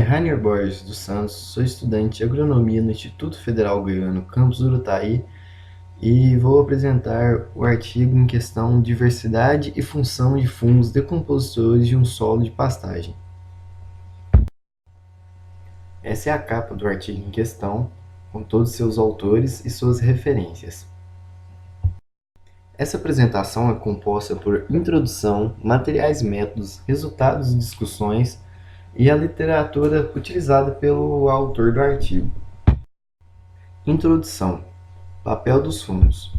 Rainer Borges dos Santos, sou estudante de agronomia no Instituto Federal Goiano, campus Urutaí, e vou apresentar o artigo em questão Diversidade e função de fungos decompositores de um solo de pastagem. Essa é a capa do artigo em questão, com todos seus autores e suas referências. Essa apresentação é composta por introdução, materiais e métodos, resultados e discussões, e a literatura utilizada pelo autor do artigo. Introdução. Papel dos fungos.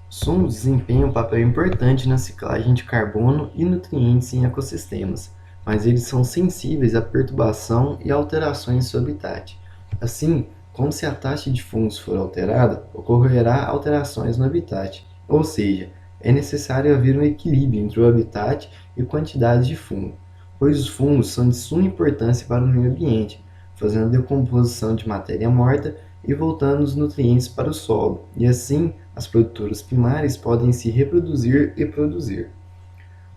Os fungos desempenham um papel importante na ciclagem de carbono e nutrientes em ecossistemas, mas eles são sensíveis à perturbação e alterações em seu habitat. Assim, como se a taxa de fungos for alterada, ocorrerá alterações no habitat, ou seja, é necessário haver um equilíbrio entre o habitat e quantidade de fungo, pois os fungos são de suma importância para o meio ambiente, fazendo a decomposição de matéria morta e voltando os nutrientes para o solo, e assim as produtoras primárias podem se reproduzir e produzir.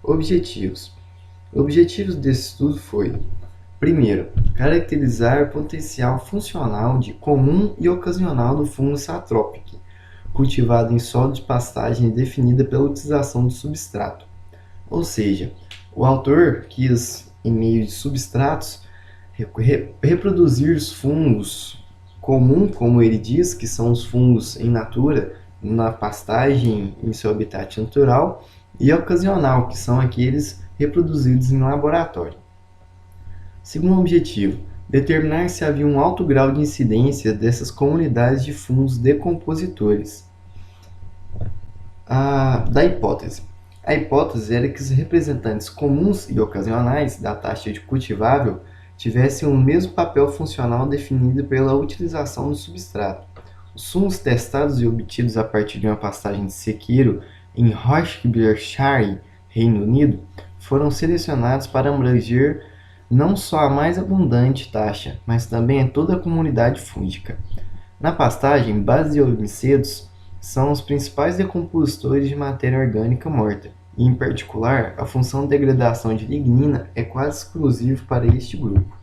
Objetivos. Objetivos desse estudo foi: primeiro, caracterizar o potencial funcional de comum e ocasional do fungo Satropic, cultivado em solo de pastagem definida pela utilização do substrato. Ou seja, o autor quis, em meio de substratos, reproduzir os fungos comum, como ele diz, que são os fungos em natura, na pastagem em seu habitat natural, e ocasional, que são aqueles reproduzidos em laboratório. Segundo objetivo, determinar se havia um alto grau de incidência dessas comunidades de fungos decompositores. Da hipótese. A hipótese era que os representantes comuns e ocasionais da taxa de cultivável tivessem o mesmo papel funcional definido pela utilização do substrato. Os fungos testados e obtidos a partir de uma pastagem de sequeiro em Roxburghshire, Reino Unido, foram selecionados para abranger não só a mais abundante taxa, mas também a toda a comunidade fúngica. Na pastagem, basiomicetos são os principais decompositores de matéria orgânica morta, e, em particular, a função de degradação de lignina é quase exclusiva para este grupo.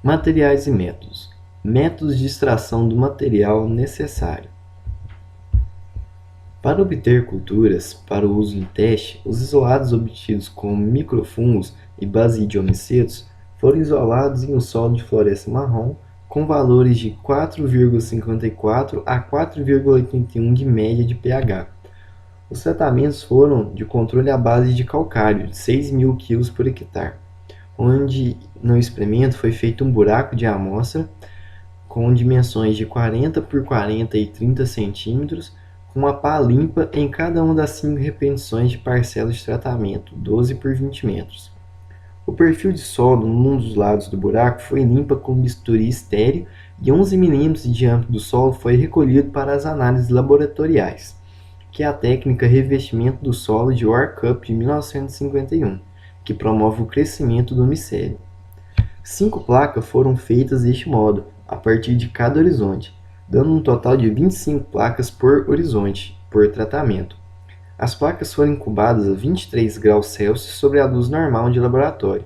Materiais e métodos. Métodos de extração do material necessário. Para obter culturas para o uso em teste, os isolados obtidos com microfungos e basidiomicetos foram isolados em um solo de floresta marrom com valores de 4,54 a 4,81 de média de pH. Os tratamentos foram de controle à base de calcário, de 6.000 kg por hectare, onde no experimento foi feito um buraco de amostra com dimensões de 40 por 40 e 30 centímetros, com uma pá limpa em cada uma das 5 repetições de parcelas de tratamento, 12 por 20 metros. O perfil de solo num dos lados do buraco foi limpa com bisturi estéreo e 11 mm de diâmetro do solo foi recolhido para as análises laboratoriais, que é a técnica revestimento do solo de Workup de 1951, que promove o crescimento do micélio. 5 placas foram feitas deste modo, a partir de cada horizonte, dando um total de 25 placas por horizonte, por tratamento. As placas foram incubadas a 23 graus Celsius sobre a luz normal de laboratório.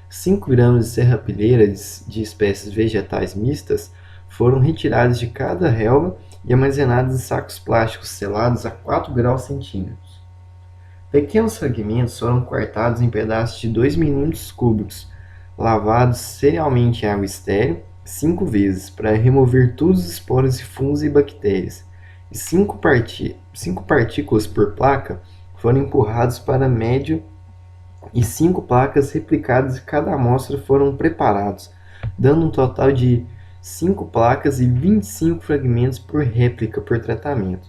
5 gramas de serrapilheira de espécies vegetais mistas foram retiradas de cada relva e armazenadas em sacos plásticos selados a 4 graus centímetros. Pequenos fragmentos foram cortados em pedaços de 2 milímetros cúbicos, lavados serialmente em água estéril 5 vezes para remover todos os esporos de fungos e bactérias, e 5 partículas por placa foram empurradas para médio e 5 placas replicadas de cada amostra foram preparados, dando um total de 5 placas e 25 fragmentos por réplica por tratamento.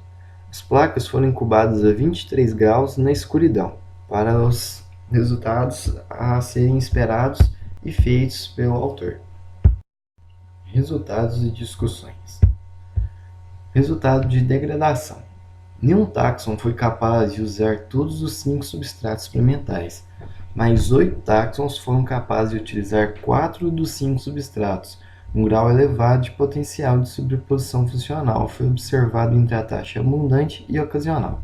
As placas foram incubadas a 23 graus na escuridão, para os resultados a serem esperados e feitos pelo autor. Resultados e discussões. Resultado de degradação. Nenhum táxon foi capaz de usar todos os 5 substratos experimentais, mas 8 táxons foram capazes de utilizar 4 dos 5 substratos. Um grau elevado de potencial de sobreposição funcional foi observado entre a taxa abundante e ocasional.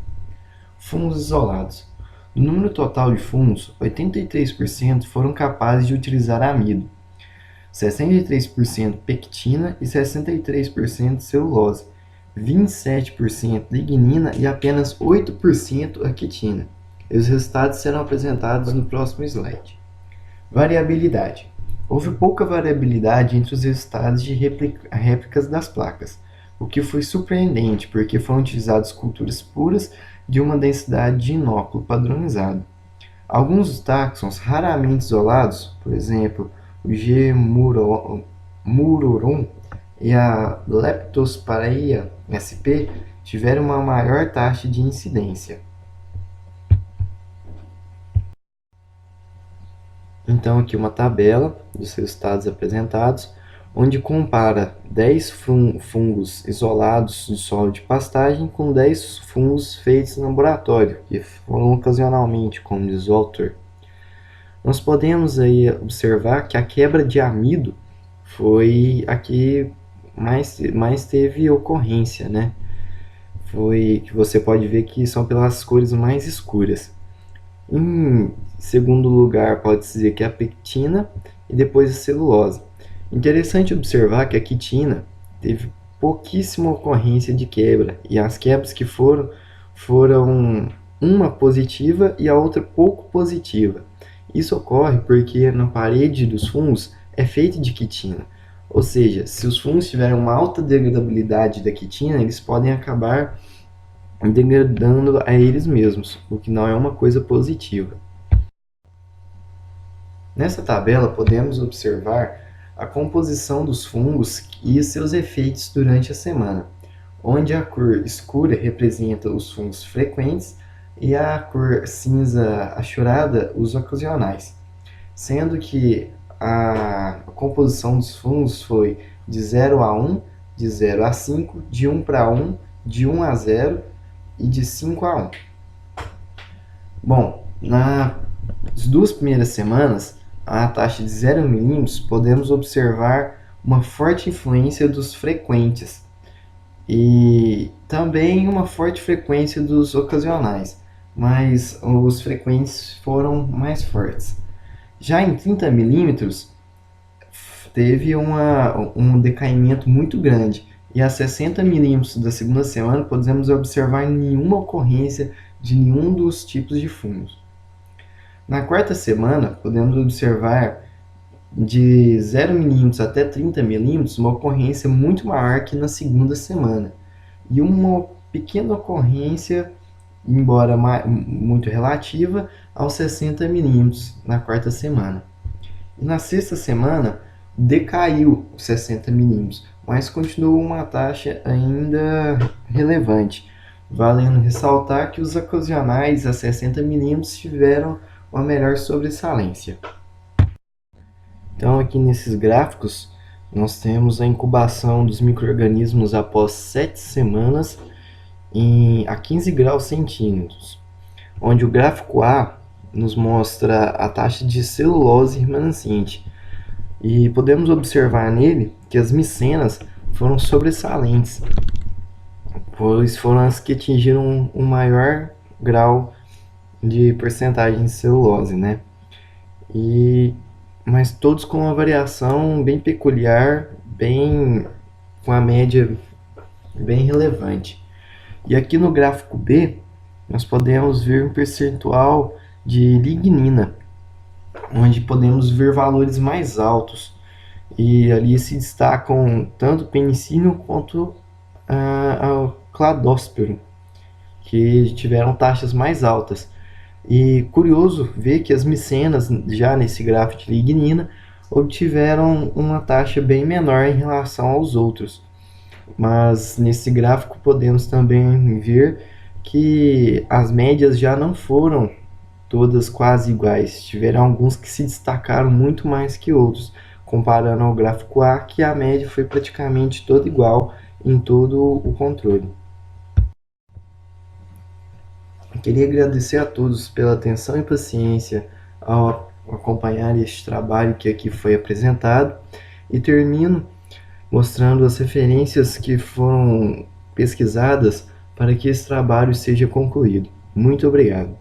Fungos isolados. Do número total de fungos, 83% foram capazes de utilizar amido, 63% pectina e 63% celulose, 27% lignina e apenas 8% a quitina. E os resultados serão apresentados no próximo slide. Variabilidade. Houve pouca variabilidade entre os resultados de réplicas das placas, o que foi surpreendente porque foram utilizadas culturas puras de uma densidade de inóculo padronizado. Alguns dos táxons raramente isolados, por exemplo, o G. murorum e a Leptospiraea sp, tiveram uma maior taxa de incidência. Então, aqui uma tabela dos resultados apresentados, onde compara 10 fungos isolados do solo de pastagem com 10 fungos feitos no laboratório, que foram ocasionalmente, como diz o autor. Nós podemos aí observar que a quebra de amido foi a que mais teve ocorrência, né? Foi que você pode ver que são pelas cores mais escuras. Em segundo lugar, pode-se dizer que é a pectina e depois a celulose. Interessante observar que a quitina teve pouquíssima ocorrência de quebra, e as quebras que foram uma positiva e a outra pouco positiva. Isso ocorre porque na parede dos fungos é feita de quitina, ou seja, se os fungos tiverem uma alta degradabilidade da quitina, eles podem acabar degradando a eles mesmos, o que não é uma coisa positiva. Nessa tabela podemos observar a composição dos fungos e seus efeitos durante a semana, onde a cor escura representa os fungos frequentes e a cor cinza achurada os ocasionais, sendo que a composição dos fungos foi de 0 a 1, de 0 a 5, de 1 para 1, de 1 a 0 e de 5 a 1. Bom, nas 2 primeiras semanas, a taxa de 0 milímetros, podemos observar uma forte influência dos frequentes e também uma forte frequência dos ocasionais, mas os frequentes foram mais fortes. Já em 30 milímetros, teve um decaimento muito grande, e a 60 milímetros da segunda semana podemos observar nenhuma ocorrência de nenhum dos tipos de fungos. Na quarta semana, podemos observar de 0 milímetros até 30 milímetros uma ocorrência muito maior que na segunda semana, e uma pequena ocorrência, embora muito relativa, aos 60 milímetros na quarta semana. E na sexta semana, decaiu os 60 milímetros, mas continuou uma taxa ainda relevante, valendo ressaltar que os ocasionais a 60 milímetros tiveram uma melhor sobressalência. Então, aqui nesses gráficos, nós temos a incubação dos micro-organismos após 7 semanas a 15 graus centígrados, onde o gráfico A nos mostra a taxa de celulose remanescente, e podemos observar nele que as micenas foram sobressalentes, pois foram as que atingiram um maior grau de porcentagem de celulose, né? Mas todos com uma variação bem peculiar, com a média bem relevante. E aqui no gráfico B, nós podemos ver um percentual de lignina, onde podemos ver valores mais altos, e ali se destacam tanto o penicínio quanto a cladóspero, que tiveram taxas mais altas. E curioso ver que as micenas, já nesse gráfico de lignina, obtiveram uma taxa bem menor em relação aos outros. Mas nesse gráfico podemos também ver que as médias já não foram todas quase iguais. Tiveram alguns que se destacaram muito mais que outros, comparando ao gráfico A, que a média foi praticamente toda igual em todo o controle. Eu queria agradecer a todos pela atenção e paciência ao acompanhar este trabalho que aqui foi apresentado, e termino mostrando as referências que foram pesquisadas para que esse trabalho seja concluído. Muito obrigado.